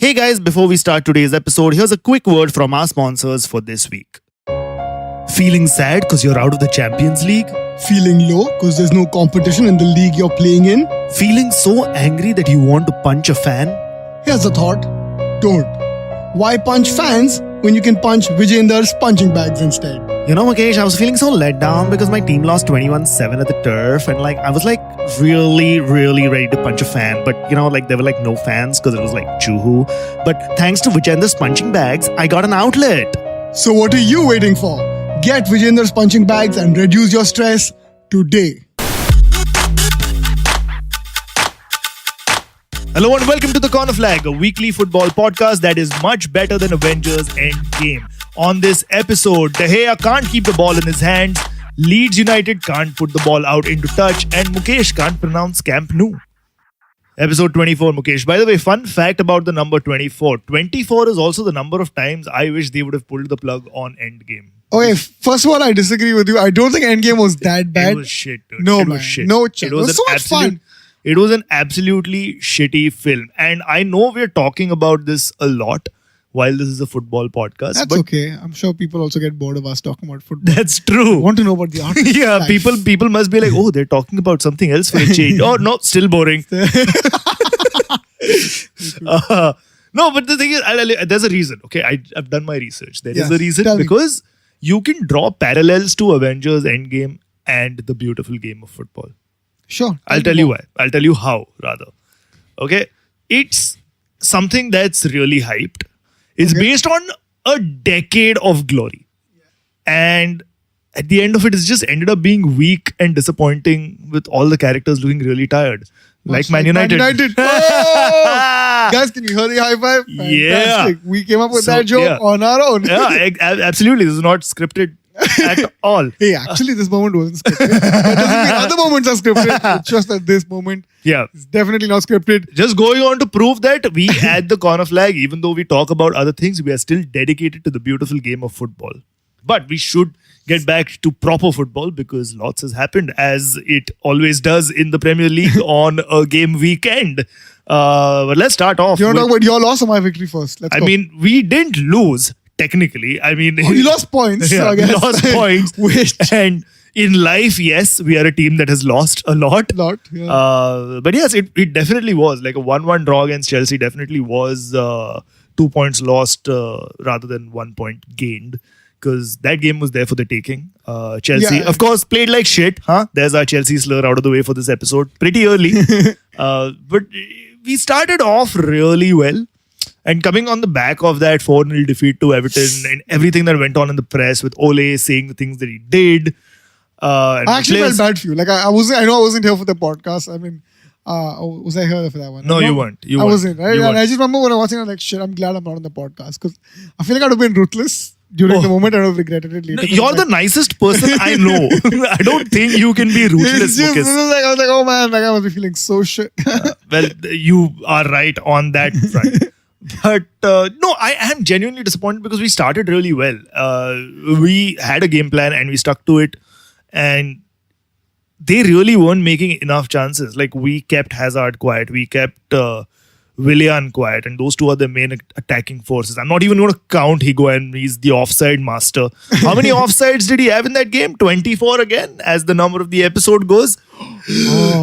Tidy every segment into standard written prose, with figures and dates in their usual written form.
Hey guys, before we start today's episode, here's a quick word from our sponsors for this week. Feeling sad because you're out of the Champions League? Feeling low because there's no competition in the league you're playing in? Feeling so angry that you want to punch a fan? Here's a thought. Don't. Why punch fans when you can punch Vijender's punching bags instead? You know, Mukesh, I was feeling so let down because my team lost 21-7 at the turf and I was really ready to punch a fan. But there were no fans because it was Juhu. But thanks to Vijender's punching bags, I got an outlet. So what are you waiting for? Get Vijender's punching bags and reduce your stress today. Hello and welcome to The Corner Flag, a weekly football podcast that is much better than Avengers Endgame. On this episode, De Gea can't keep the ball in his hands, Leeds United can't put the ball out into touch, and Mukesh can't pronounce Camp Nou. Episode 24, Mukesh. By the way, fun fact about the number 24. 24 is also the number of times I wish they would have pulled the plug on Endgame. Okay, first of all, I disagree with you. I don't think Endgame was that bad. It was shit, dude. No, it man. was shit. No chance. It was so much fun. It was an absolutely shitty film. And I know we're talking about this a lot while this is a football podcast. That's but okay. I'm sure people also get bored of us talking about football. That's true. Want to know about the artist? Yeah, life. people must be like, oh, they're talking about something else for a change. Oh, no, still boring. No, but the thing is, there's a reason. Okay, I've done my research. There is a reason because you can draw parallels to Avengers Endgame and the beautiful game of football. Sure. I'll tell you why. I'll tell you how, rather. Okay? It's something that's really hyped. It's based on a decade of glory. And at the end of it, it's just ended up being weak and disappointing with all the characters looking really tired. Like Man United. Oh! Guys, can you hear the high five? Fantastic. Yeah. We came up with that joke on our own. Yeah, absolutely. This is not scripted at all. Hey, actually, this moment wasn't scripted. That doesn't mean other moments are scripted. It's just that this moment is definitely not scripted. Just going on to prove that we at the Corner Flag, even though we talk about other things, we are still dedicated to the beautiful game of football. But we should get back to proper football because lots has happened, as it always does in the Premier League on a game weekend. But let's start off. You want to talk about your loss or my victory first? Let's go. We didn't lose. Technically, you lost points. Yeah, I guess. We lost points. And in life, yes, we are a team that has lost a lot. Yeah. But yes, it definitely was like a 1-1 draw against Chelsea. Definitely was 2 points lost rather than 1 point gained, because that game was there for the taking. Chelsea, of course, played like shit. There's our Chelsea slur out of the way for this episode. Pretty early, but we started off really well. And coming on the back of that 4-0 defeat to Everton and everything that went on in the press with Ole saying the things that he did. I actually felt bad for you. I know I wasn't here for the podcast. Was I here for that one? No, you weren't. I wasn't, right? And I just remember when I was watching, I was like, shit, I'm glad I'm not on the podcast. Because I feel like I would have been ruthless during the moment. I would have regretted it later. No, you're the nicest person I know. I don't think you can be ruthless. I was like, oh man, I must be feeling so shit. Well, you are right on that front. But no, I am genuinely disappointed because we started really well. We had a game plan and we stuck to it. And they really weren't making enough chances. We kept Hazard quiet. We kept Willian quiet. And those two are the main attacking forces. I'm not even going to count Higuain. He's the offside master. How many offsides did he have in that game? 24 again, as the number of the episode goes.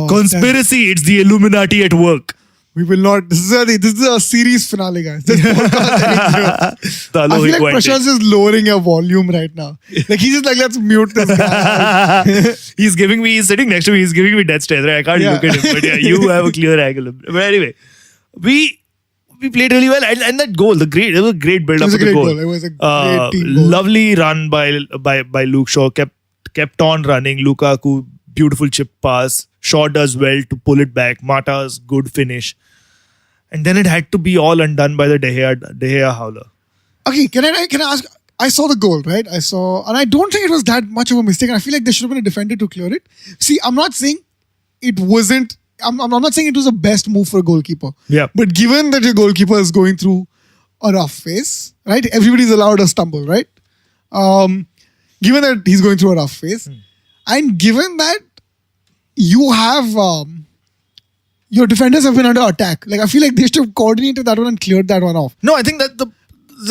Conspiracy. It's the Illuminati at work. We will not. This is a series finale, guys. This podcast I feel like Prashant's just lowering your volume right now. He's just like, let's mute this guy. He's sitting next to me. He's giving me death stares. Right? I can't look at him. But yeah, you have a clear angle. But anyway, we played really well. And that goal, it was a great build up of the goal. It was a great team goal. Lovely run by Luke Shaw. Kept on running. Lukaku, beautiful chip pass. Shaw does well to pull it back. Mata's good finish. And then it had to be all undone by the De Gea howler. Okay, can I ask? I saw the goal, right? And I don't think it was that much of a mistake. And I feel like there should have been a defender to clear it. See, I'm not saying it wasn't. I'm not saying it was the best move for a goalkeeper. Yeah. But given that your goalkeeper is going through a rough phase, right? Everybody's allowed a stumble, right? Given that he's going through a rough phase, and given that you have your defenders have been under attack. Like, I feel like they should have coordinated that one and cleared that one off. No, I think that the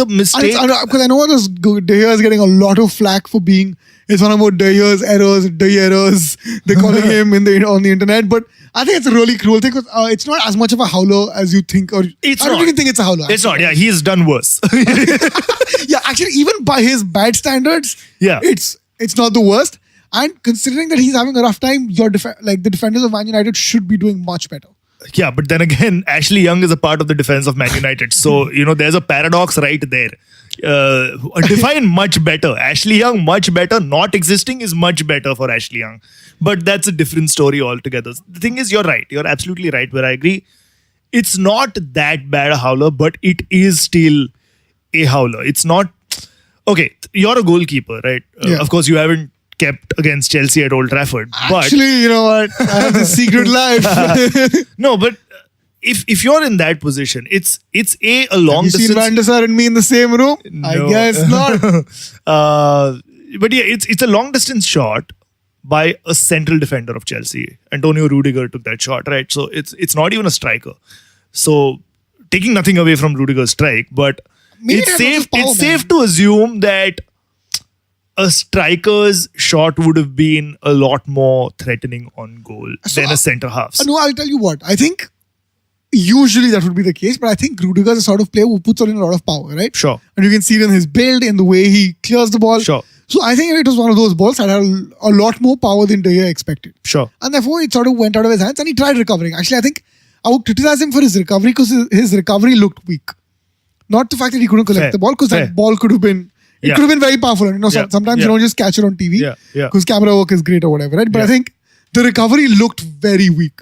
mistake. Because I know this De Gea is getting a lot of flack for being. It's one about De Gea's errors, they're calling him on the internet. But I think it's a really cruel thing because it's not as much of a howler as you think. Or It's I don't not. even think it's a howler. It's not. Yeah, he's done worse. Yeah, actually, even by his bad standards, Yeah. it's not the worst. And considering that he's having a rough time, the defenders of Man United should be doing much better. Yeah, but then again, Ashley Young is a part of the defense of Man United. So, there's a paradox right there. Define much better. Ashley Young, much better. Not existing is much better for Ashley Young. But that's a different story altogether. The thing is, you're right. You're absolutely right, where I agree. It's not that bad a howler, but it is still a howler. It's not... Okay, you're a goalkeeper, right? Yeah. Of course, you haven't kept against Chelsea at Old Trafford. Actually, you know what? I have this secret life. No, but if you're in that position, it's a long You seen distance. Van der Sar and me in the same room? I No. guess not. But yeah, it's a long distance shot by a central defender of Chelsea. Antonio Rudiger took that shot, right? So it's not even a striker. So taking nothing away from Rudiger's strike, but Maybe it's that's also safe. power, It's man. safe to assume that a striker's shot would have been a lot more threatening on goal So, than a centre half's. No, I'll tell you what. I think usually that would be the case, but I think Rudiger is a sort of player who puts on in a lot of power, right? Sure. And you can see it in his build, in the way he clears the ball. Sure. So I think if it was one of those balls that had a lot more power than De Gea expected. Sure. And therefore it sort of went out of his hands and he tried recovering. Actually, I think I would criticize him for his recovery because his recovery looked weak. Not the fact that he couldn't collect Fair. the ball, because Fair. that ball could have been... It Yeah. could have been very powerful. And, Yeah. sometimes Yeah. you don't just catch it on TV Yeah. Yeah. because camera work is great or whatever, right? But I Yeah. think the recovery looked very weak.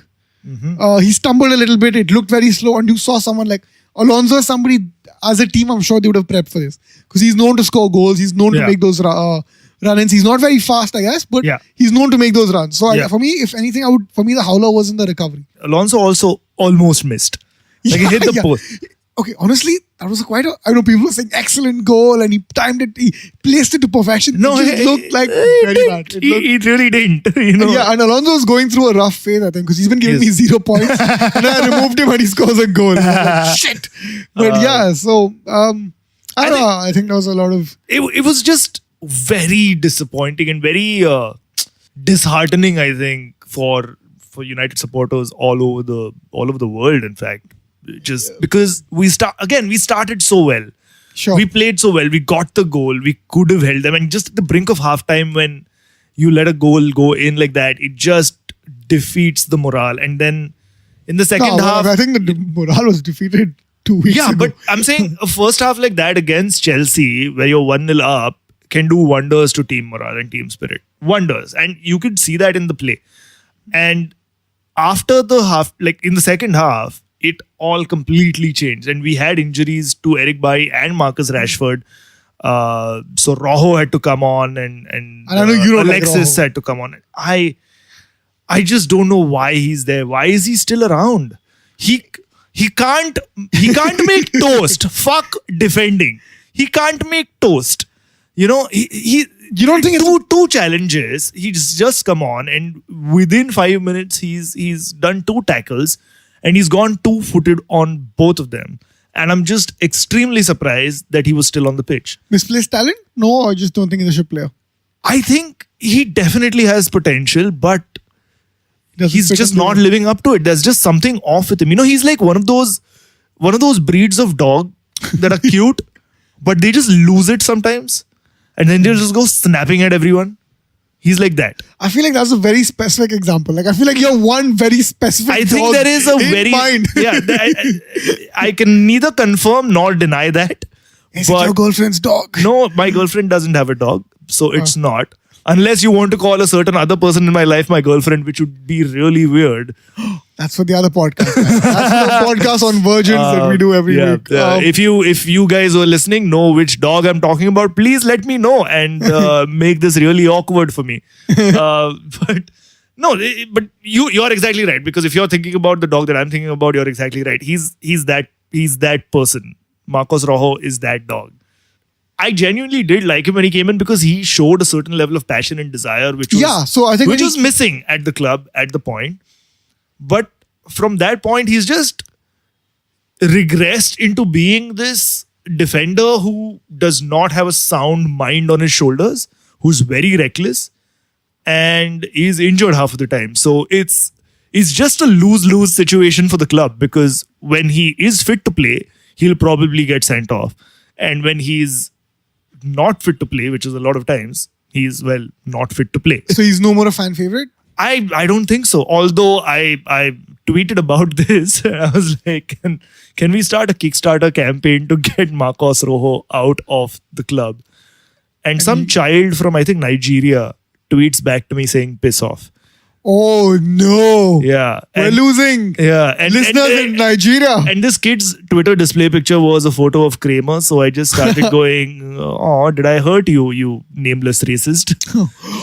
He stumbled a little bit. It looked very slow. And you saw someone like Alonso, somebody as a team, I'm sure they would have prepped for this because he's known to score goals. He's known to Yeah. make those run-ins. He's not very fast, I guess, but Yeah. he's known to make those runs. So Yeah. for me, if anything, the howler was in the recovery. Alonso also almost missed. Like he hit the Yeah. post. Okay, honestly, that was I know people were saying excellent goal and he timed it, he placed it to perfection. No, it just looked like very bad. It looked- He really didn't. Yeah, and Alonso was going through a rough phase, I think, because he's been giving me Yes. 0 points. And I removed him and he scores a goal. And I'm like, shit. But yeah, so I don't know. I think there was a lot of... It was just very disappointing and very disheartening, I think, for United supporters all over the world, in fact. Just because we started so well. Sure. We played so well. We got the goal. We could have held them. And just at the brink of halftime, when you let a goal go in like that, it just defeats the morale. And then in the second half... I think the morale was defeated 2 weeks Yeah, ago. but I'm saying a first half like that against Chelsea, where you're 1-0 up, can do wonders to team morale and team spirit. Wonders. And you could see that in the play. And after the half, like in the second half, it all completely changed. And we had injuries to Eric Bailly and Marcus Rashford. So Rojo had to come on and I know you don't like Alexis Rojo. had to come on. I just don't know why he's there. Why is he still around? He can't make toast. Fuck defending. He can't make toast. You don't think two challenges. He's just come on and within 5 minutes he's done 2 tackles and he's gone 2-footed on both of them. And I'm just extremely surprised that he was still on the pitch. Misplaced talent? No, I just don't think he's a ship player. I think he definitely has potential, but Doesn't he's fit just in the- not living up to it. There's just something off with him. He's like one of those breeds of dog that are cute, but they just lose it sometimes. And then they just go snapping at everyone. He's like that. I feel like that's a very specific example. Like I feel like you're one very specific. I think dog there is a in very... mind. Yeah, I can neither confirm nor deny that. Is it your girlfriend's dog? No, my girlfriend doesn't have a dog, so it's not. Unless you want to call a certain other person in my life my girlfriend, which would be really weird. That's for the other podcast. Man. That's the podcast on virgins that we do every week. If you guys who are listening know which dog I'm talking about, please let me know and make this really awkward for me. But you're exactly right, because if you're thinking about the dog that I'm thinking about, you're exactly right. He's that person. Marcos Rojo is that dog. I genuinely did like him when he came in because he showed a certain level of passion and desire, which was So I think which was missing at the club at the point. But from that point, he's just regressed into being this defender who does not have a sound mind on his shoulders, who's very reckless, and is injured half of the time. So it's just a lose-lose situation for the club, because when he is fit to play, he'll probably get sent off. And when he's not fit to play, which is a lot of times, he's, well, not fit to play. So he's no more a fan favorite? I don't think so. Although I tweeted about this. I was like, can we start a Kickstarter campaign to get Marcos Rojo out of the club? And some child from, I think, Nigeria tweets back to me saying, piss off. Oh no! Yeah. We're losing. Yeah. And listeners in Nigeria. And this kid's Twitter display picture was a photo of Kramer. So I just started going, oh, did I hurt you, you nameless racist?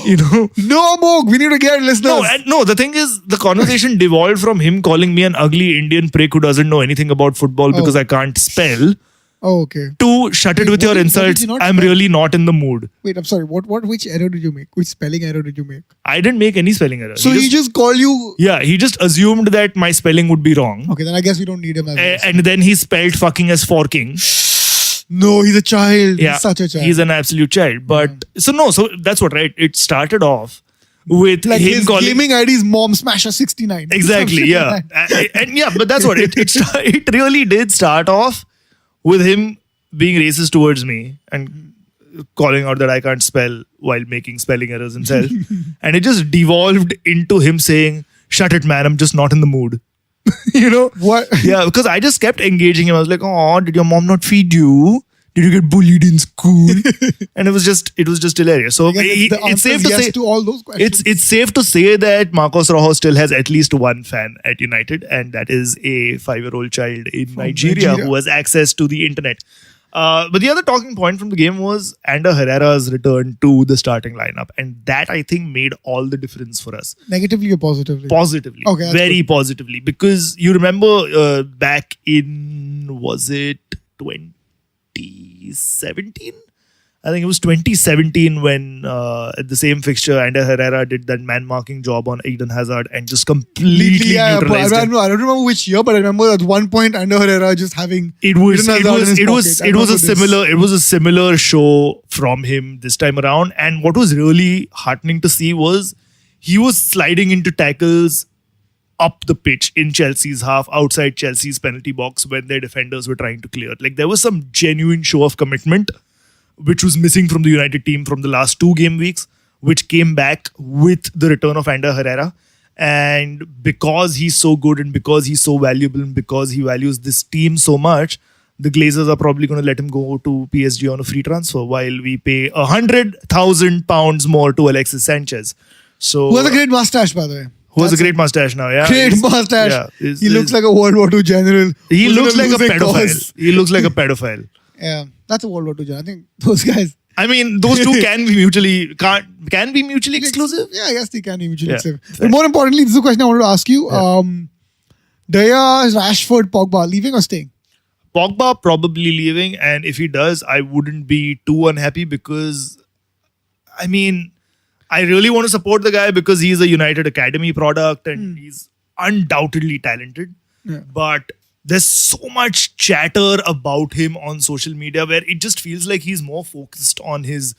You know? No, Mog, we need to get listeners. No, the thing is, the conversation devolved from him calling me an ugly Indian prick who doesn't know anything about football because I can't spell. Oh, okay. To shut it with your insults, I'm really not in the mood. Wait, I'm sorry. Which error did you make? Which spelling error did you make? I didn't make any spelling error. So he just called you... Yeah, he just assumed that my spelling would be wrong. Okay, then I guess we don't need him as and then he spelled fucking as forking. No, he's a child. Yeah, He's such a child. He's an absolute child. But, so that's what, right? It started off with like him his calling... gaming ID's Mom Smasher 69. Exactly, yeah. And yeah, but that's what, it really did start off with him being racist towards me and calling out that I can't spell while making spelling errors himself. And it just devolved into him saying, shut it, man, I'm just not in the mood. You know? What? Yeah, because I just kept engaging him. I was like, oh, did your mom not feed you? Did you get bullied in school? And it was just hilarious. So it's safe to say to all those questions. It's safe to say that Marcos Rojo still has at least one fan at United, and that is a 5-year-old child in Nigeria who has access to the internet. But the other talking point from the game was Ander Herrera's return to the starting lineup. And that, I think, made all the difference for us. Negatively or positively? Positively. Okay. Very positively. Because you remember back in, was it 2017? I think it was 2017 when at the same fixture, Ander Herrera did that man-marking job on Eden Hazard and just completely neutralized him. I don't remember which year, but I remember at one point Ander Herrera just having it was a similar show from him this time around. And what was really heartening to see was he was sliding into tackles up the pitch in Chelsea's half, outside Chelsea's penalty box when their defenders were trying to clear. Like, there was some genuine show of commitment which was missing from the United team from the last 2 game weeks, which came back with the return of Ander Herrera. And because he's so good and because he's so valuable and because he values this team so much, the Glazers are probably going to let him go to PSG on a free transfer while we pay £100,000 more to Alexis Sanchez. So, who has a great mustache, by the way. Who has a great mustache now, yeah. Great mustache. Yeah, he looks like a World War II general. He looks like a pedophile. He looks like a pedophile. Yeah, that's a World War II general. I think those guys... I mean, those two can be mutually exclusive. Yeah, I guess they can be mutually exclusive. But more importantly, this is a question I wanted to ask you. Yeah. Daya, Rashford, Pogba, leaving or staying? Pogba probably leaving, and if he does, I wouldn't be too unhappy because, I mean, I really want to support the guy because he's a United Academy product and he's undoubtedly talented. Yeah. But there's so much chatter about him on social media where it just feels like he's more focused on his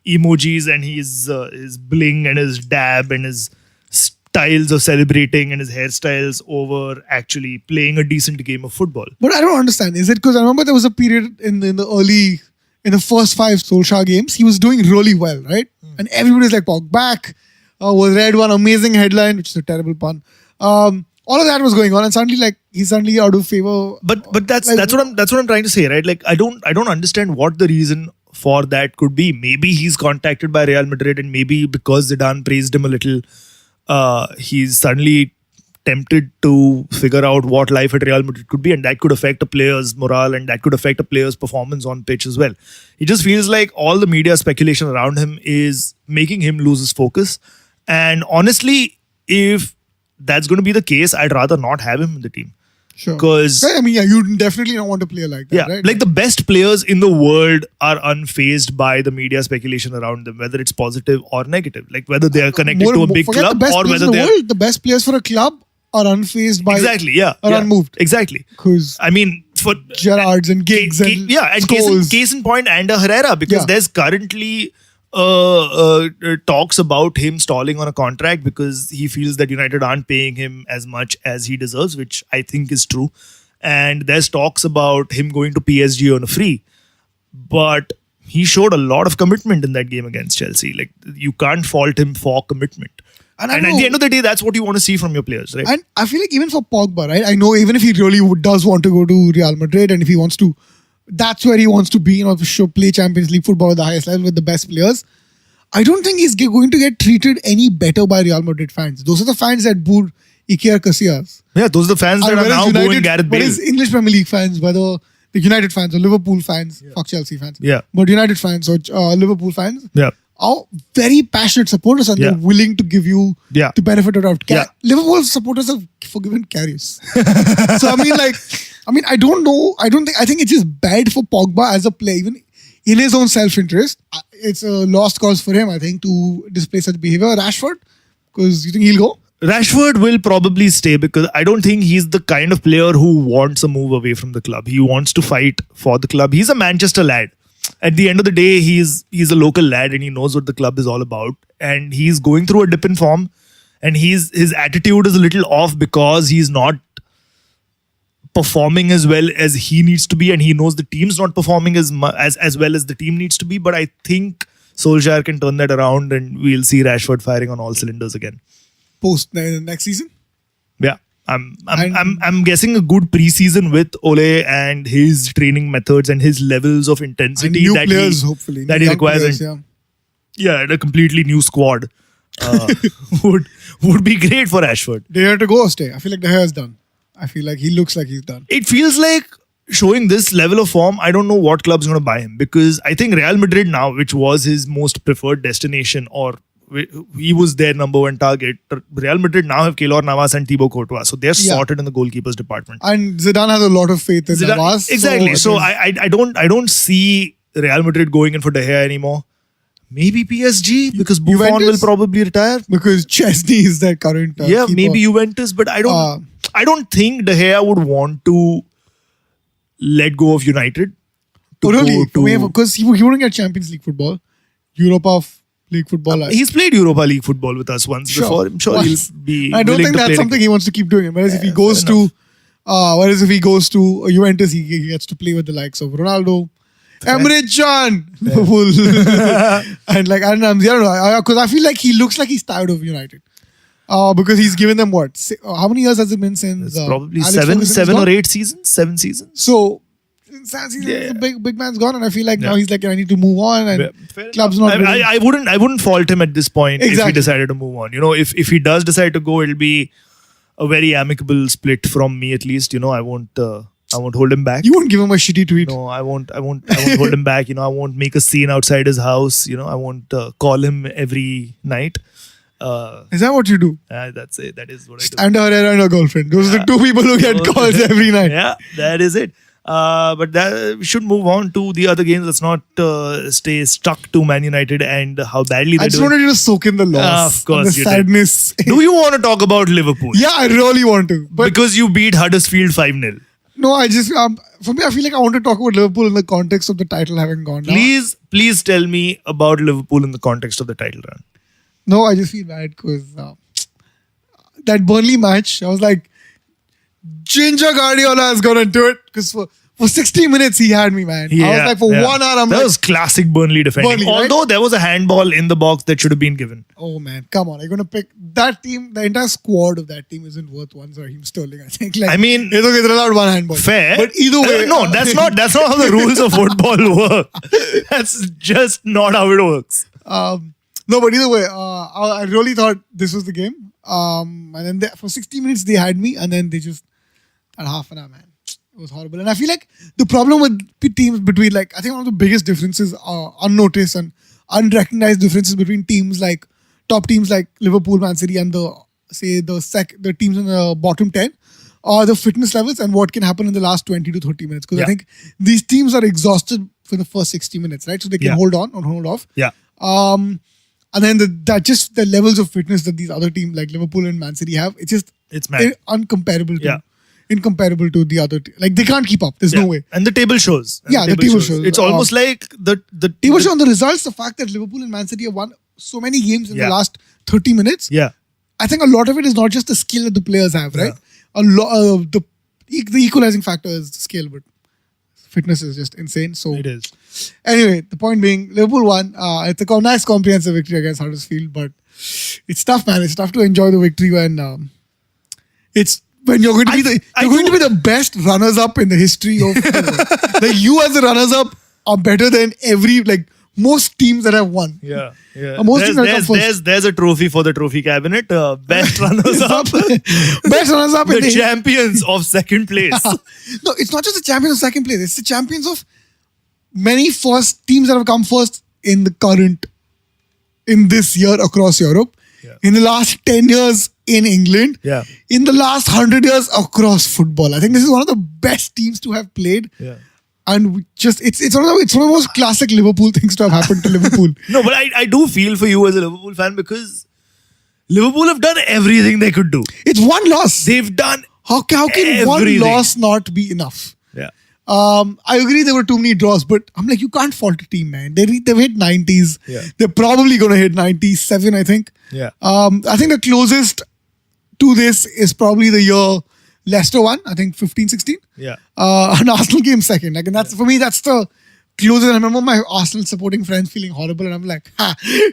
emojis and his bling and his dab and his styles of celebrating and his hairstyles over actually playing a decent game of football. But I don't understand. Is it because I remember there was a period in the first 5 Solskjaer games, he was doing really well, right? And everybody's like, Pog back, was read one amazing headline, which is a terrible pun. All of that was going on, and suddenly, he's suddenly out of favor. But that's what I'm trying to say, right? Like, I don't understand what the reason for that could be. Maybe he's contacted by Real Madrid, and maybe because Zidane praised him a little, he's suddenly tempted to figure out what life at Real Madrid could be, and that could affect a player's morale, and that could affect a player's performance on pitch as well. It just feels like all the media speculation around him is making him lose his focus. And honestly, if that's going to be the case, I'd rather not have him in the team. Sure. Because you definitely don't want a player like that, right? Like the best players in the world are unfazed by the media speculation around them, whether it's positive or negative. Like whether they are connected to a big club or whether the best players for a club are unfazed by Exactly, yeah. are yeah. unmoved. Exactly. Because I mean, for Gerrards and Giggs and and Scholes. case in point, and Herrera, because Yeah. there's currently talks about him stalling on a contract because he feels that United aren't paying him as much as he deserves, which I think is true. And there's talks about him going to PSG on a free, but he showed a lot of commitment in that game against Chelsea. Like, you can't fault him for commitment. And And I at know- the end of the day, that's what you want to see from your players, right? And I feel like even for Pogba, right? I know even if he really does want to go to Real Madrid and if he wants to, that's where he wants to be, play Champions League football at the highest level with the best players. I don't think he's going to get treated any better by Real Madrid fans. Those are the fans that booed Iker Casillas. Yeah, those are the fans that are Whereas now booing Gareth Bale. Whereas English Premier League fans, whether the United fans or Liverpool fans, fuck Chelsea fans. Yeah. But United fans or Liverpool fans Yeah. are very passionate supporters and Yeah. they're willing to give you Yeah. the benefit of doubt. Yeah. Liverpool supporters have forgiven Karius. So I don't know. I think it's just bad for Pogba as a player, even in his own self-interest. It's a lost cause for him, I think, to display such behavior. Rashford, because you think he'll go? Rashford will probably stay because I don't think he's the kind of player who wants a move away from the club. He wants to fight for the club. He's a Manchester lad. At the end of the day, he's a local lad and he knows what the club is all about. And he's going through a dip in form. And his attitude is a little off because he's not performing as well as he needs to be, and he knows the team's not performing as well as the team needs to be. But I think Solskjaer can turn that around, and we'll see Rashford firing on all cylinders again. Post next season? Yeah, I'm guessing a good preseason with Ole and his training methods and his levels of And intensity new that players, he, hopefully. that New he young requires. players, And, yeah, and a completely new squad would be great for Rashford. De Gea to go or stay? I feel like De Gea is done. I feel like he looks like he's done. It feels like showing this level of form, I don't know what club's going to buy him, because I think Real Madrid now, which was his most preferred destination, or he was their number one target. Real Madrid now have Keylor Navas and Thibaut Courtois, so they're Yeah. sorted in the goalkeepers department. And Zidane has a lot of faith in Zidane- Navas. exactly. So I I don't see Real Madrid going in for De Gea anymore. Maybe PSG, because Buffon will Juventus? probably retire. because Chesney is their current Yeah, keeper. maybe Juventus, but I don't think De Gea would want to let go of United. Oh, really? Because he wouldn't get Champions League football, Europa League football. He's played Europa League football with us once before. I'm sure Once. he'll be. I don't willing think to that's play something he wants to keep doing. Whereas if he goes fair to, Juventus, he gets to play with the likes of Ronaldo, Emre Can, Liverpool, and like I don't know, because I feel like he looks like he's tired of United. Because he's given them what? How many years has it been since? It's probably Alex Ferguson is seven gone? or 8 seasons. 7 seasons. So. Since that season, Yeah. the big man's gone, and I feel like now Yeah. he's like, I need to move on, and Yeah, fair club's enough. not. ready. I wouldn't fault him at this point if Exactly. he decided to move on. If he does decide to go, it'll be a very amicable split from me at least. I won't hold him back. You won't give him a shitty tweet. No, I won't hold him back. I won't make a scene outside his house. I won't call him every night. Is that what you do? That's it. That is what I do. And a Herrera and a girlfriend. Those are the two people who get calls every night. Yeah, that is it. But we should move on to the other games. Let's not stay stuck to Man United and how badly I they're just doing. wanted you to soak in the loss. Of course and the you did. sadness. Do you want to talk about Liverpool? Yeah, I really want to. But Because you beat Huddersfield 5-0. no, I just, for me, I feel like I want to talk about Liverpool in the context of the title having gone down. Please tell me about Liverpool in the context of the title run. No, I just feel bad because that Burnley match, I was like, Ginger Guardiola is going to do it. Because for 60 minutes, he had me, man. I was like, for 1 hour, I'm that like, was classic Burnley defending. Burnley, right? Although there was a handball in the box that should have been given. oh man, come on. You're going to pick that team. The entire squad of that team isn't worth one Raheem Sterling, I think. Like, I mean, it's okay, they're allowed one handball. Fair. But either way. No, that's not how the rules of football work. That's just not how it works. No, but either way, I really thought this was the game. And then for 60 minutes, they had me. And then they just had half an hour, man. It was horrible. And I feel like the problem with teams between, like, I think one of the biggest differences are unnoticed and unrecognized differences between teams like top teams like Liverpool, Man City, and the teams in the bottom 10 are the fitness levels and what can happen in the last 20 to 30 minutes. Because I Yeah. think these teams are exhausted for the first 60 minutes, right? So they can Yeah. hold on or hold off. Yeah. And then the levels of fitness that these other teams like Liverpool and Man City have, it's just It's mad. Incomparable to the other. Like they can't keep up. There's no way. And the table shows. The table shows. It's almost like the table show on the results. The fact that Liverpool and Man City have won so many games in the last 30 minutes. Yeah. I think a lot of it is not just the skill that the players have, right? A lot the equalizing factor is the skill, but fitness is just insane. So it is. Anyway, the point being, Liverpool won. It's a nice comprehensive victory against Huddersfield, but it's tough, man. It's tough to enjoy the victory when it's when you're going to be the best runners-up in the history of like you as the runners-up are better than most teams that have won. Yeah. Most teams that come first. There's a trophy for the trophy cabinet. Best runners-up. Best runners-up. The champions of second place. No, it's not just the champions of second place. It's the champions of many first teams that have come first in this year across Europe. Yeah. In the last 10 years in England. Yeah. In the last 100 years across football. I think this is one of the best teams to have played. Yeah. And it's one of the most classic Liverpool things to have happened to Liverpool. No, but I do feel for you as a Liverpool fan because Liverpool have done everything they could do. It's one loss. They've done How can everything. one loss not be enough? Yeah. I agree there were too many draws, but I'm like, you can't fault a team, man. They've hit 90s. Yeah. They're probably going to hit 97, I think. Yeah. I think the closest to this is probably the year Leicester won, I think 15-16. Yeah. And Arsenal came second. Like, and that's for me, that's the closest. I remember my Arsenal supporting friends feeling horrible, and I'm like,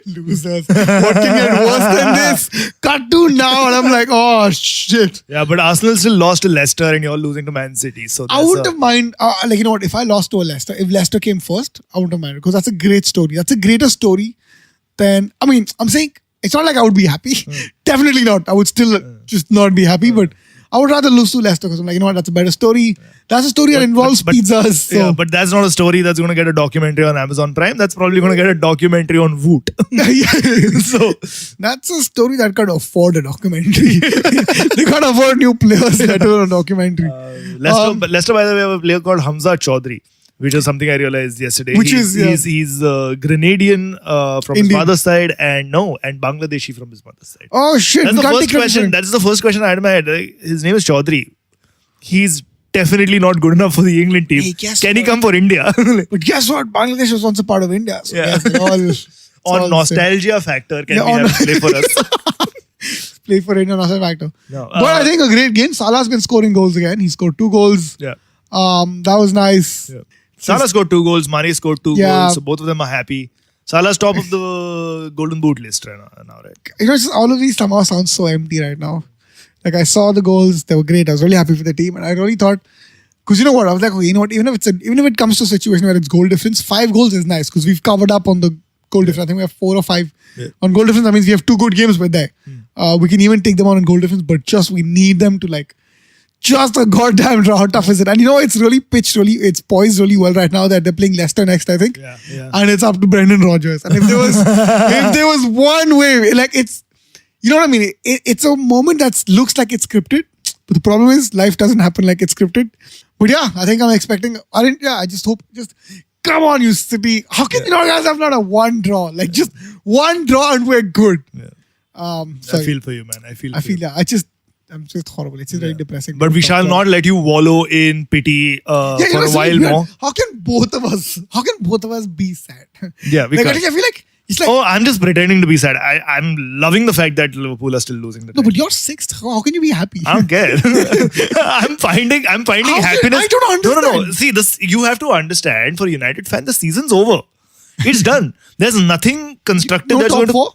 losers. What can get worse than this? Cut to now, and I'm like, oh shit. Yeah, but Arsenal still lost to Leicester, and you're losing to Man City. So I wouldn't have mind. You know what? If I lost to a Leicester, if Leicester came first, I wouldn't have minded because that's a great story. That's a greater story than. I mean, I'm saying it's not like I would be happy. Definitely not. I would still just not be happy, but. I would rather lose to Leicester because I'm like, you know what, that's a better story. Yeah. That's a story that involves pizzas. So. Yeah, but that's not a story that's going to get a documentary on Amazon Prime. That's probably going to get a documentary on Woot. So that's a story that can't afford a documentary. They can't afford new players that are a documentary. Leicester, by the way, have a player called Hamza Chaudhry, which is something I realized yesterday. He's Grenadian from his father's side and Bangladeshi from his mother's side. Oh shit! That's the first question. That's the first question I had in my head. His name is Chaudhry. He's definitely not good enough for the England team. Hey, Can he come for India? But guess what? Bangladesh was once a part of India. So on nostalgia factor, can we have play for us? Play for India nostalgia factor. No, but I think a great game. Salah's been scoring goals again. He scored 2 goals. Yeah. That was nice. Yeah. Salah scored 2 goals. Mane scored 2 goals. So both of them are happy. Salah's top of the Golden Boot list right now, right? You know, all of these somehow sound so empty right now. Like I saw the goals, they were great. I was really happy for the team, and I really thought, because you know what, I was like, okay, you know what, even if it comes to a situation where it's goal difference, 5 goals is nice because we've covered up on the goal difference. I think we have 4 or 5 on goal difference. That means we have 2 good games with that. We can even take them on goal difference, but we need them to just a goddamn draw. How tough is it? And you know, it's really it's poised really well right now that they're playing Leicester next, I think. Yeah. And it's up to Brendan Rodgers. And if there was one way, it's, you know what I mean? It's a moment that looks like it's scripted. But the problem is, life doesn't happen like it's scripted. But yeah, I think I'm expecting, I just hope, come on, you City. How can you not guys have not a 1 draw? Just 1 draw and we're good. Yeah. I feel for you, man. I feel yeah. I'm just horrible. It's just very depressing. But we shall not let you wallow in pity for a while more. How can both of us be sad? Yeah, we can't. I feel like it's like, I'm just pretending to be sad. I'm loving the fact that Liverpool are still losing the No, but you're 6th. How can you be happy? I don't care. I'm finding happiness. I don't understand. No. See, this you have to understand. For United fan, the season's over. It's done. There's nothing constructive that's going to. 4?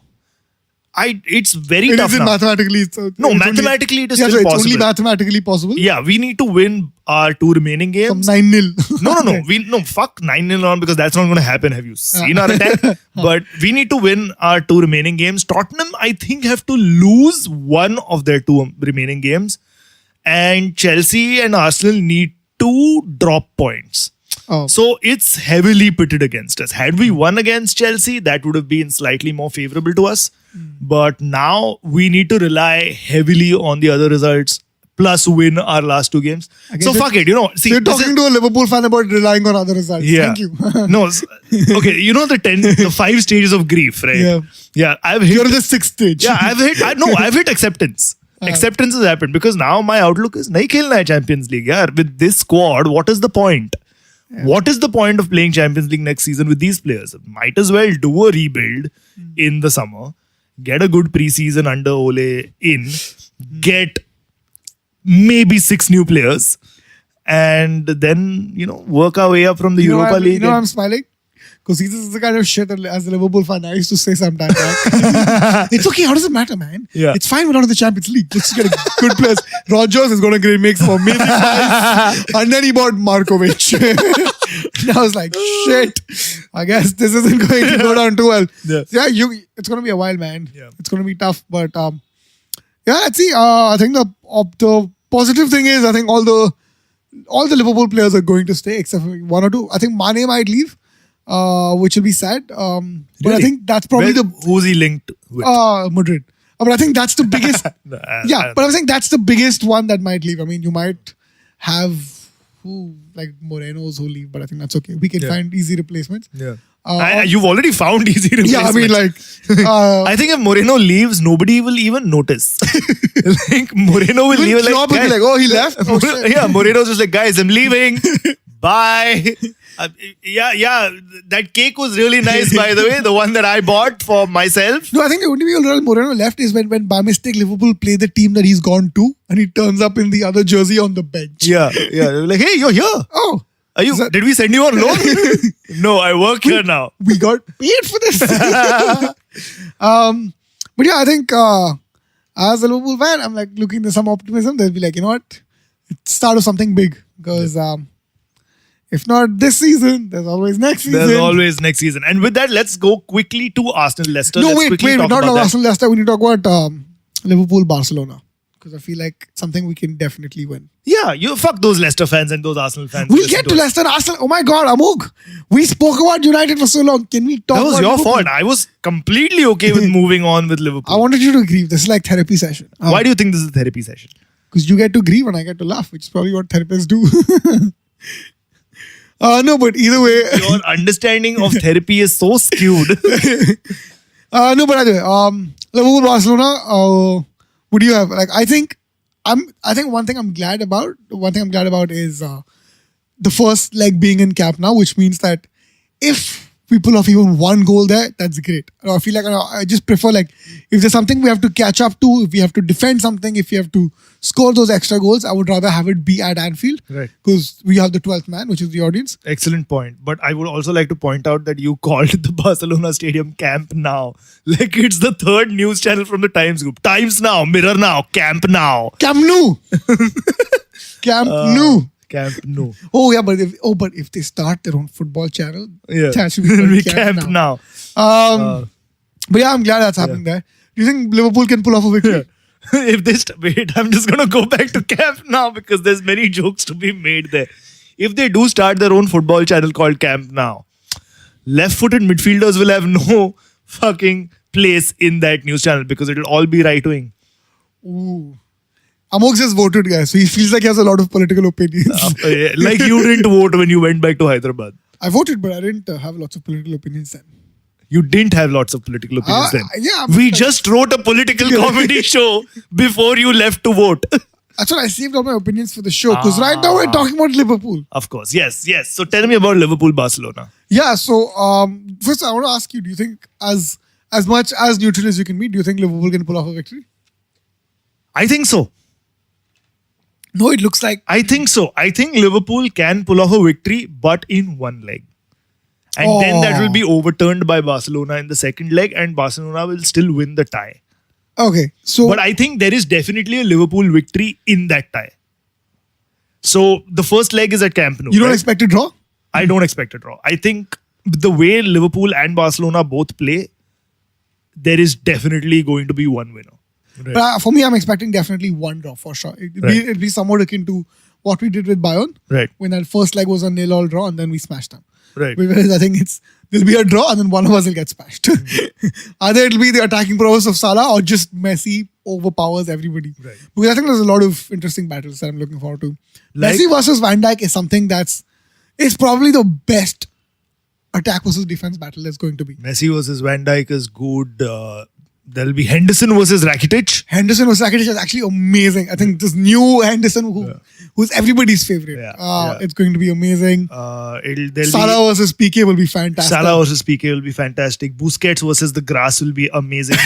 It's very tough now. Mathematically. Mathematically it is still it's possible. Only mathematically possible. Yeah, we need to win our 2 remaining games. From 9-0. No. Fuck 9-0 on because that's not going to happen. Have you seen our attack? But we need to win our 2 remaining games. Tottenham, I think, have to lose 1 of their 2 remaining games, and Chelsea and Arsenal need to drop points. Oh. So it's heavily pitted against us. Had we won against Chelsea, that would have been slightly more favorable to us. But now we need to rely heavily on the other results plus win our last 2 games. So fuck it, See, you're talking to a Liverpool fan about relying on other results. Yeah. Thank you. No, okay. You know the 5 stages of grief, right? Yeah. Yeah, I've hit. You're in the 6th stage. Yeah, I've hit acceptance. Acceptance has happened because now my outlook is nahi khelna hai Champions League. Yeah, with this squad, what is the point? Yeah. What is the point of playing Champions League next season with these players? Might as well do a rebuild in the summer, get a good preseason under Ole in, get maybe 6 new players, and then work our way up from the Europa League. I'm smiling because this is the kind of shit as a Liverpool fan I used to say sometimes. Like, it's okay. How does it matter, man? Yeah. It's fine. We're not in the Champions League. Let's get a good players. Rodgers is going to get mix for amazing price. And then he bought Markovic. And I was like, shit. I guess this isn't going to go down too well. Yeah. So it's going to be a while, man. Yeah. It's going to be tough. But let's see. I think the positive thing is I think all the Liverpool players are going to stay except for 1 or 2. I think Mane might leave. Which will be sad. But Really? I think that's probably who's he linked with? Madrid. But I think that's the biggest. But I'm saying that's the biggest one that might leave. I mean, you might have Moreno's who leave, but I think that's okay. We can find easy replacements. Yeah. You've already found easy replacements. Yeah, I mean, I think if Moreno leaves, nobody will even notice. Like Moreno will leave. Klopp will be like, oh, he left. Oh, shit. Yeah, Moreno's just like, guys, I'm leaving. Bye. That cake was really nice, by the way. The one that I bought for myself. No, I think the only way Moreno left is when by mistake Liverpool play the team that he's gone to, and he turns up in the other jersey on the bench. Yeah. Like, hey, you're here. Oh. Are you? Did we send you on loan? No, I work here now. We got paid for this. But yeah, I think as a Liverpool fan, I'm like looking at some optimism. They'll be like, you know what? It's start of something big. Because if not this season, there's always next season. There's always next season. And with that, let's go quickly to Arsenal-Leicester. No, wait, not Arsenal-Leicester. We need to talk about Liverpool-Barcelona. Because I feel like something we can definitely win. Yeah, you fuck those Leicester fans and those Arsenal fans. We'll get to Leicester and Arsenal. Oh my God, Amog. We spoke about United for so long. Can we talk about That was your Liverpool? fault. I was completely okay with moving on with Liverpool. I wanted you to grieve. This is like therapy session. Why do you think this is a therapy session? Because you get to grieve and I get to laugh, which is probably what therapists do. No, but either way. Your understanding of therapy is so skewed. No, but either way. Liverpool, Barcelona. What do you have? Like, I think one thing I'm glad about is the first leg being in Camp Nou, which means that if we pull off even one goal there, that's great. I feel like I just prefer like if there's something we have to catch up to, if we have to defend something, if we have to score those extra goals, I would rather have it be at Anfield. Right. Because we have the 12th man, which is the audience. Excellent point. But I would also like to point out that you called the Barcelona Stadium Camp Nou. Like it's the third news channel from the Times Group. Times Now, Mirror Now, Camp Nou. Camp Nou. Camp Nou. Camp Nou. Oh yeah, but if they start their own football channel, that should It'll be be Camp Nou. But yeah, I'm glad that's happening there. Do you think Liverpool can pull off a victory? If they wait, I'm just gonna go back to Camp Nou because there's many jokes to be made there. If they do start their own football channel called Camp Nou, left-footed midfielders will have no fucking place in that news channel because it'll all be right-wing. Ooh. Amok just voted, guys, so he feels like he has a lot of political opinions. Like you didn't vote when you went back to Hyderabad. I voted, but I didn't have lots of political opinions then. You didn't have lots of political opinions then. Yeah, we just wrote a political comedy show before you left to vote. That's what I saved all my opinions for the show. Because right now we're talking about Liverpool. Of course, yes. So tell me about Liverpool, Barcelona. Yeah, so first I want to ask you, do you think as much as neutral as you can be, do you think Liverpool can pull off a victory? I think so. No, it looks like... I think so. I think Liverpool can pull off a victory, but in one leg. And then that will be overturned by Barcelona in the second leg and Barcelona will still win the tie. Okay, so... But I think there is definitely a Liverpool victory in that tie. So the first leg is at Camp Nou. You don't expect a draw? I don't expect a draw. I think the way Liverpool and Barcelona both play, there is definitely going to be one winner. Right. But for me, I'm expecting definitely one draw for sure. It'll be somewhat akin to what we did with Bayern. Right. When that first leg was a 0-0 draw and then we smashed them. Right. Whereas I think there'll be a draw and then one of us will get smashed. Either it'll be the attacking prowess of Salah or just Messi overpowers everybody. Right. Because I think there's a lot of interesting battles that I'm looking forward to. Like, Messi versus Van Dijk is something it's probably the best attack versus defense battle there's going to be. Messi versus Van Dijk is good. There'll be Henderson versus Rakitic. Henderson versus Rakitic is actually amazing. I think this new Henderson who's everybody's favorite. It's going to be amazing. Salah versus PK will be fantastic. Salah versus PK will be fantastic. Busquets versus the grass will be amazing.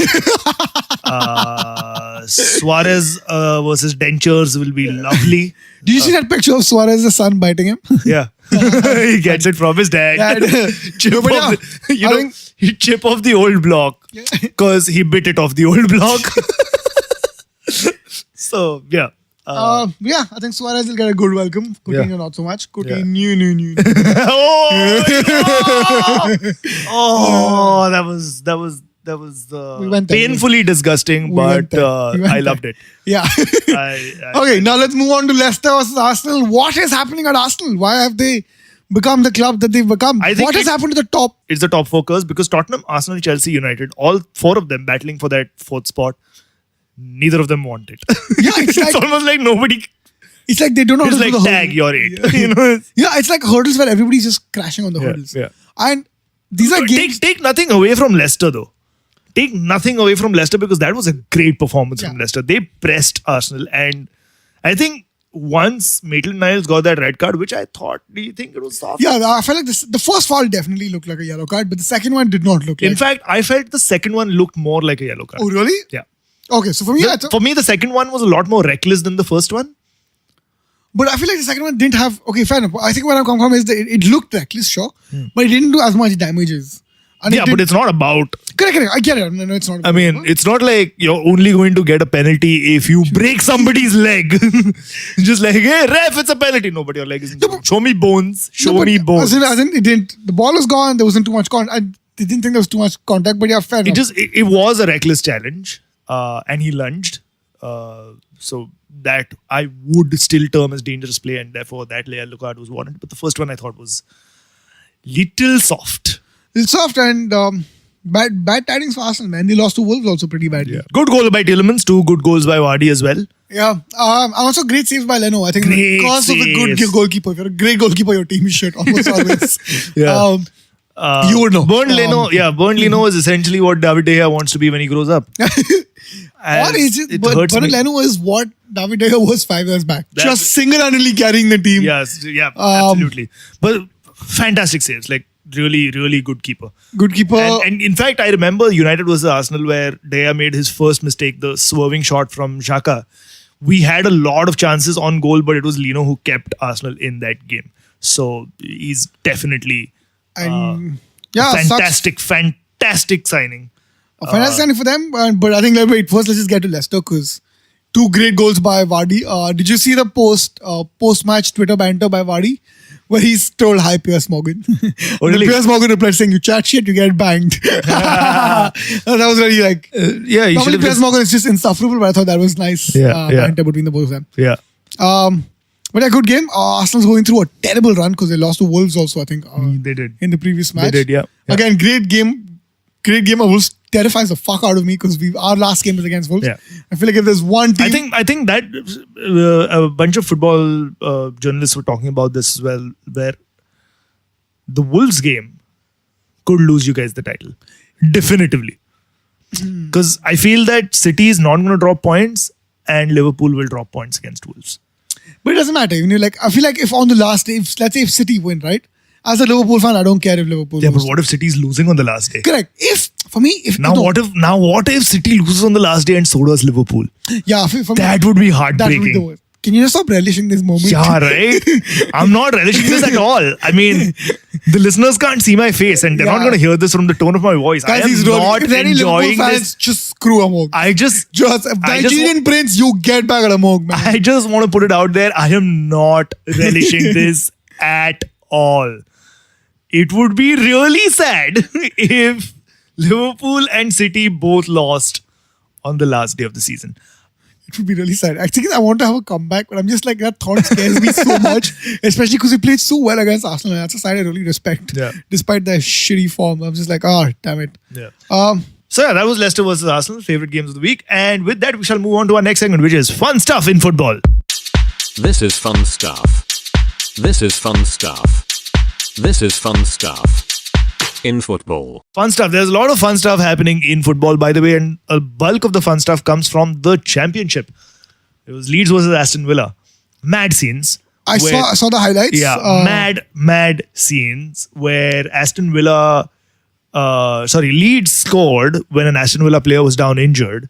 Suarez versus dentures will be lovely. Did you see that picture of Suarez's son biting him? Yeah. He gets it from his dad. He chip off the old block because he bit it off the old block. So, yeah. I think Suarez will get a good welcome. Coutinho not so much. Coutinho, Oh, that was painfully disgusting, but I loved it. Yeah. Okay, now let's move on to Leicester versus Arsenal. What is happening at Arsenal? Why have they become the club that they've become? What has happened to the top? It's the top focus because Tottenham, Arsenal, Chelsea, United, all four of them battling for that fourth spot. Neither of them want it. Yeah, it's almost like nobody. It's like they don't know how to do the tag, you're it. It's like hurdles where everybody's just crashing on the hurdles. Yeah. And these are games. Take nothing away from Leicester though. Take nothing away from Leicester because that was a great performance from Leicester. They pressed Arsenal, and I think once Maitland-Niles got that red card, which I thought, do you think it was soft? Yeah, I felt like the first foul definitely looked like a yellow card, but the second one did not look like. In fact, I felt the second one looked more like a yellow card. Oh, really? Yeah. Okay, so for me, the second one was a lot more reckless than the first one. But I feel like the second one didn't have. Okay, fair enough. I think where I'm coming from is that it looked reckless, sure, but it didn't do as much damages. And but it's not about. Correct. I get it. No, it's not. I mean, it's not like you're only going to get a penalty if you break somebody's leg. Just like, hey, ref, it's a penalty. No, but your leg isn't. Show me bones. Show me bones. As in, it didn't. The ball was gone. There wasn't too much contact. I didn't think there was too much contact. But yeah, fair enough. It was a reckless challenge, and he lunged. So that I would still term as dangerous play, and therefore that yellow card was warranted. But the first one I thought was little soft. It's soft and bad tidings for Arsenal, man. They lost to Wolves also pretty badly. Yeah. Good goal by Tielemans, 2 good goals by Vardy as well. Yeah. Also great saves by Leno. I think because of the good goalkeeper. If you're a great goalkeeper, your team is shit almost always. Yeah. You would know. Bernd Leno is essentially what David De Gea wants to be when he grows up. Bernd Leno is what David De Gea was 5 years back. Just single-handedly carrying the team. Yes, yeah, absolutely. But fantastic saves, like really, really good keeper. Good keeper. And in fact, I remember United versus Arsenal where De Gea made his first mistake, the swerving shot from Xhaka. We had a lot of chances on goal, but it was Leno who kept Arsenal in that game. So he's definitely fantastic signing. A fantastic signing for them. But I think let's just get to Leicester because 2 great goals by Vardy. Did you see the post-match Twitter banter by Vardy? Where he's told, hi, Piers Morgan. Oh, really? Piers Morgan replied saying, you chat shit, you get banged. That was really like... Normally Piers Morgan is just insufferable, but I thought that was nice banter between the both of them. Yeah. But a good game. Arsenal's going through a terrible run because they lost to Wolves also, I think. They did. In the previous match. They did, yeah. Again, great game. Great game of Wolves terrifies the fuck out of me because our last game was against Wolves. Yeah. I feel like if there's one team... I think that a bunch of football journalists were talking about this as well, where the Wolves game could lose you guys the title. Definitively. Because I feel that City is not going to drop points and Liverpool will drop points against Wolves. But it doesn't matter. I feel like if on the last day, let's say if City win, right? As a Liverpool fan, I don't care if Liverpool lose. But what if City's losing on the last day? Correct. What if City loses on the last day and so does Liverpool? Yeah, for me, that would be heartbreaking. That would be the worst. Can you just stop relishing this moment? Yeah, right? I'm not relishing this at all. I mean, the listeners can't see my face and they're not going to hear this from the tone of my voice. Guys, I am not enjoying this. Just screw Amog. Nigerian Prince, you get back at Amog, man. I just want to put it out there. I am not relishing this at all. It would be really sad if Liverpool and City both lost on the last day of the season. It would be really sad. I think I want to have a comeback, but I'm just like, that thought scares me so much, especially because we played so well against Arsenal. And that's a side I really respect, despite their shitty form. I'm just like, damn it. Yeah. So that was Leicester versus Arsenal, favorite games of the week. And with that, we shall move on to our next segment, which is fun stuff in football. This is fun stuff. This is fun stuff. This is fun stuff. in football. Fun stuff. There's a lot of fun stuff happening in football, by the way, and a bulk of the fun stuff comes from the championship. It was Leeds versus Aston Villa. Mad scenes. I saw the highlights. Yeah, mad scenes where Leeds scored when an Aston Villa player was down injured,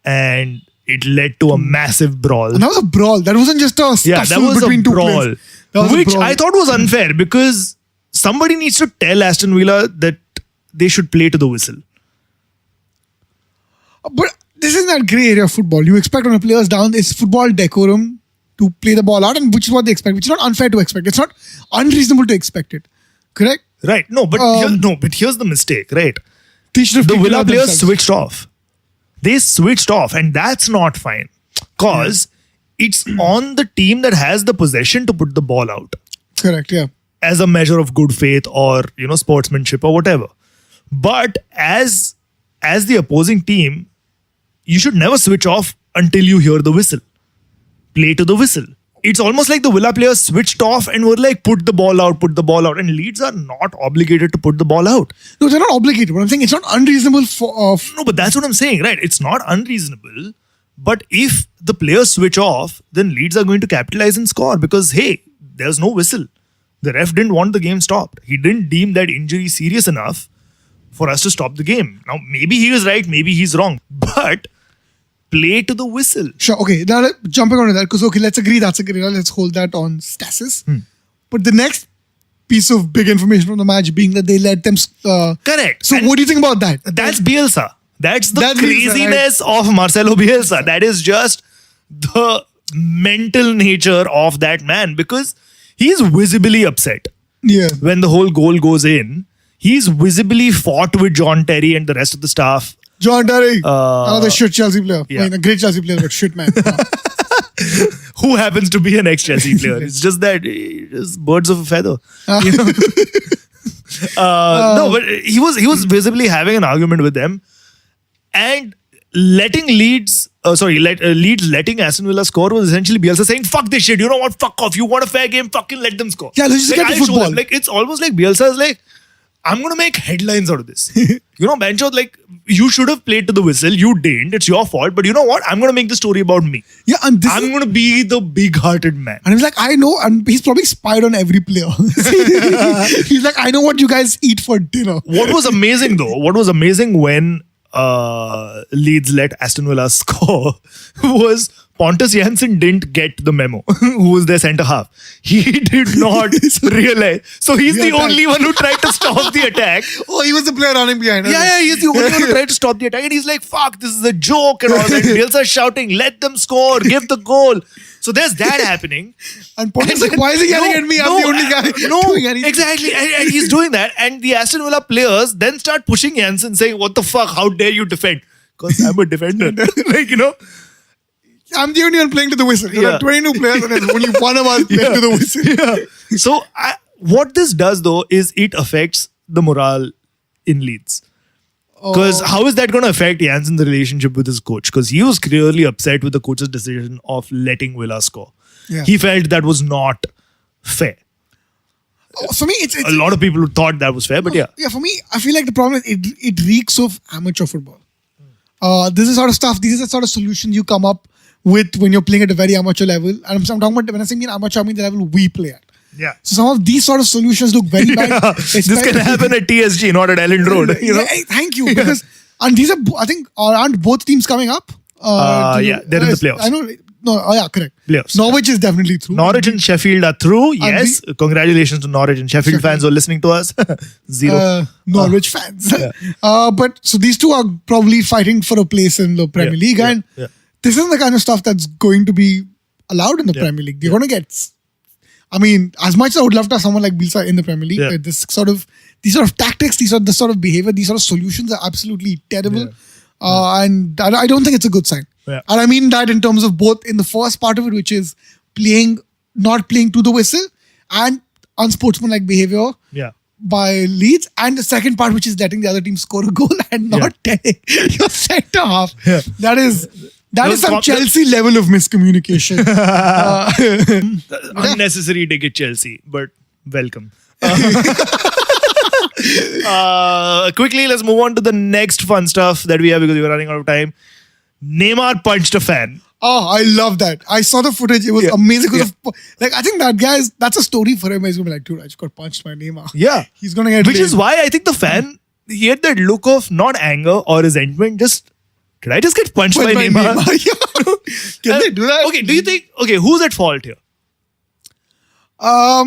and it led to a massive brawl. And that was a brawl. That wasn't just a tussle between two players. Which I thought was unfair because somebody needs to tell Aston Villa that they should play to the whistle. But this is not grey area of football. You expect when a player's down, it's football decorum to play the ball out, and which is what they expect, which is not unfair to expect. It's not unreasonable to expect it. Correct? Right. No, but here's the mistake, right? The Villa players switched off. They switched off, and that's not fine. Because it's on the team that has the possession to put the ball out. Correct, yeah. As a measure of good faith or, sportsmanship or whatever. But as the opposing team, you should never switch off until you hear the whistle. Play to the whistle. It's almost like the Villa players switched off and were like, put the ball out. And Leeds are not obligated to put the ball out. No, they're not obligated. But I'm saying it's not unreasonable for... No, but that's what I'm saying, right? It's not unreasonable. But if the players switch off, then Leeds are going to capitalize and score because, hey, there's no whistle. The ref didn't want the game stopped. He didn't deem that injury serious enough for us to stop the game. Now, maybe he is right, maybe he's wrong. But play to the whistle. Sure, okay. Now, jumping onto that, because, okay, let's agree that's a great. Let's hold that on stasis. But the next piece of big information from the match being that they let them... Correct. So, what do you think about that? That's Bielsa. That's the craziness of Marcelo Bielsa. That is just the mental nature of that man because he's visibly upset. Yeah. When the whole goal goes in, he's visibly fought with John Terry and the rest of the staff. John Terry, another shit Chelsea player. Yeah. I mean, a great Chelsea player, but shit man. Who happens to be an ex-Chelsea player. It's just that, just birds of a feather. No, but he was visibly having an argument with them. And letting Leeds letting Aston Villa score was essentially Bielsa saying, fuck this shit, you know what, fuck off, you want a fair game, fucking let them score. Yeah, let's just get to football. It's almost like Bielsa is like, I'm going to make headlines out of this. Bencho, you should have played to the whistle, you didn't, it's your fault, but you know what, I'm going to make the story about me. Yeah, and I'm going to be the big-hearted man. And he's like, I know, and he's probably spied on every player. He's like, I know what you guys eat for dinner. What was amazing when Leeds let Aston Villa score was Pontus Jansson didn't get the memo, who was their centre half. He did not realize. So he's the only one who tried to stop the attack. Oh, he was the player running behind. Yeah, he's the only one who tried to stop the attack. And he's like, fuck, this is a joke and all that. Bielsa's shouting, let them score, give the goal. So there's that happening. And Pontus like, why is he yelling at me? I'm the only guy doing anything. Exactly. And he's doing that. And the Aston Villa players then start pushing Jansson saying, what the fuck, how dare you defend? Because I'm a defender. I'm the only one playing to the whistle. There are 22 players and there's only one of us playing to the whistle. Yeah. So what this does though is it affects the morale in Leeds. Because how is that going to affect Jansson's relationship with his coach? Because he was clearly upset with the coach's decision of letting Villa score. Yeah. He felt that was not fair. For me, it's a lot of people who thought that was fair, but yeah. Yeah, for me, I feel like the problem is it reeks of amateur football. This is sort of stuff, these are the sort of solutions you come up with when you're playing at a very amateur level. And I'm talking about, when I say amateur, I mean the level we play at. Yeah. So some of these sort of solutions look very bad. This can happen at TSG, not at Ellen Road. Thank you. Because, and these are, I think, aren't both teams coming up? They're in the playoffs. I know. No, correct. Playoffs. Norwich is definitely through. Norwich and Sheffield are through. Yes. Congratulations to Norwich and Sheffield fans who are listening to us. 0. Norwich fans. But so these two are probably fighting for a place in the Premier League. And this is the kind of stuff that's going to be allowed in the Premier League. They're going to get... I mean, as much as I would love to have someone like Bielsa in the Premier League, these sort of tactics, this sort of behavior, these sort of solutions are absolutely terrible. And I don't think it's a good sign. Yeah. And I mean that in terms of both in the first part of it, which is not playing to the whistle, and unsportsmanlike behavior by Leeds, and the second part, which is letting the other team score a goal and not telling your centre half. Yeah. That is some Chelsea level of miscommunication. Unnecessary dig at Chelsea, but welcome. Quickly, let's move on to the next fun stuff that we have because we're running out of time. Neymar punched a fan. Oh, I love that. I saw the footage. It was amazing. Like, I think that's a story for him. He's going to be like, dude, I just got punched by Neymar. Yeah. He's going to get Which laid. is why I think the fan, he had that look of not anger or resentment, just, did I just get punched by Neymar? Yeah. Can they do that? Okay, do you think, who's at fault here? I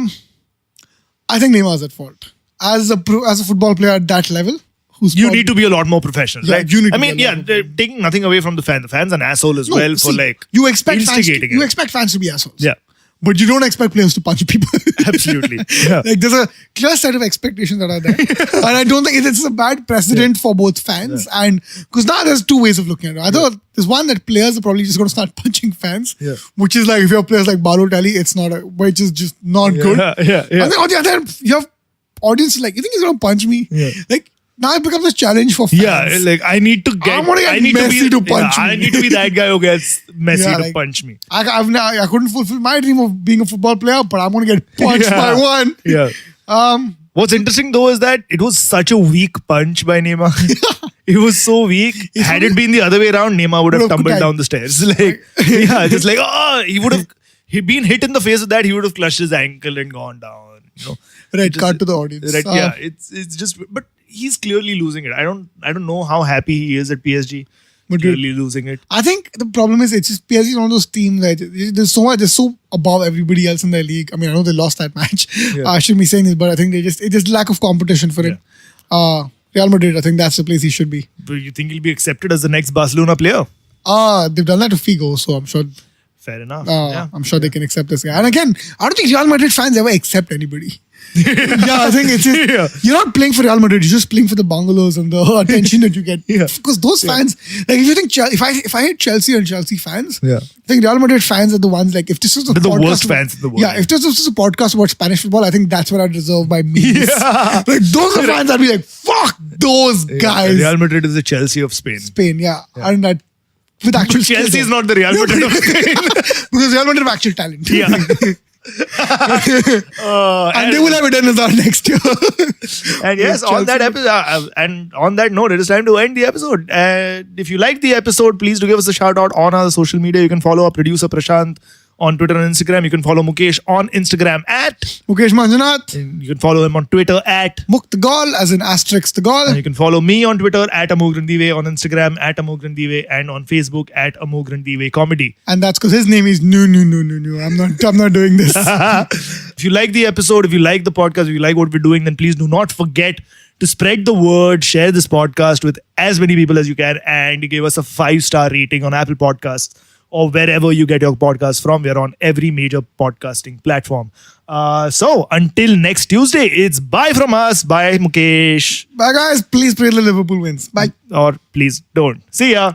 think Neymar's at fault. As a football player at that level, You need to be a lot more professional, Yeah, right? you need to I be mean, a lot more taking nothing away from the fan. The fan's an asshole as well for like you expect instigating you it. expect fans to be assholes. Yeah. But you don't expect players to punch people. Absolutely. Yeah. Like there's a clear set of expectations that are there. And I don't think it's a bad precedent for both fans and because now there's two ways of looking at it. Either there's one that players are probably just going to start punching fans, which is like if you have players like Balotelli, it's not which is just not good. Yeah. And then on the other hand, you have audience like, you think he's going to punch me? Yeah. Like now it becomes a challenge for fans. Yeah, like I need to get. I wanna get Messi to punch me. I need to be that guy who gets Messi Yeah, to like- punch me. I couldn't fulfill my dream of being a football player, but I'm going to get punched by one. Yeah. What's interesting though is that it was such a weak punch by Neymar. It was so weak. Had it been the other way around, Neymar would have tumbled died. down the stairs. Like, just like, he would have. He'd been hit in the face with that. He would have clutched his ankle and gone down. You know. Red card to the audience. Right, it's just, but he's clearly losing it. I don't know how happy he is at PSG. But clearly losing it. I think the problem is it's just PSG is one of those teams that there's so much, they're so above everybody else in their league. I mean, I know they lost that match. I shouldn't be saying this, but I think it's just lack of competition for it. Real Madrid, I think that's the place he should be. But you think he'll be accepted as the next Barcelona player? They've done that to Figo, so I'm sure. Fair enough. I'm sure they can accept this guy. And again, I don't think Real Madrid fans ever accept anybody. I think it's just, you're not playing for Real Madrid, you're just playing for the bungalows and the attention that you get. Because those fans, like if you think if I hate Chelsea and Chelsea fans, I think Real Madrid fans are the ones like if this was the worst fans in the world. Yeah, if this was a podcast about Spanish football, I think that's what I'd reserve by memes. Like those are fans I'd be like, fuck those guys. Real Madrid is the Chelsea of Spain. And that with actual Chelsea is not the Real Madrid of Spain. Because Real Madrid have actual talent. Yeah. And they will have it done as our next year. And yes, on that episode, and on that note, it is time to end the episode. And if you like the episode, please do give us a shout out on our social media. You can follow our producer Prashant on Twitter and Instagram. You can follow Mukesh on Instagram at Mukesh Manjunath. And you can follow him on Twitter at Muk the Gol, as in asterisk the Gol. And you can follow me on Twitter at Amograndive, on Instagram at Amograndive, and on Facebook at Amograndive Comedy. And that's because his name is No. I'm not doing this. If you like the episode, if you like the podcast, if you like what we're doing, then please do not forget to spread the word, share this podcast with as many people as you can, and give us a 5-star rating on Apple Podcasts or wherever you get your podcasts from. We're on every major podcasting platform. So until next Tuesday, it's bye from us. Bye, Mukesh. Bye, guys. Please pray the Liverpool wins. Bye. Or please don't. See ya.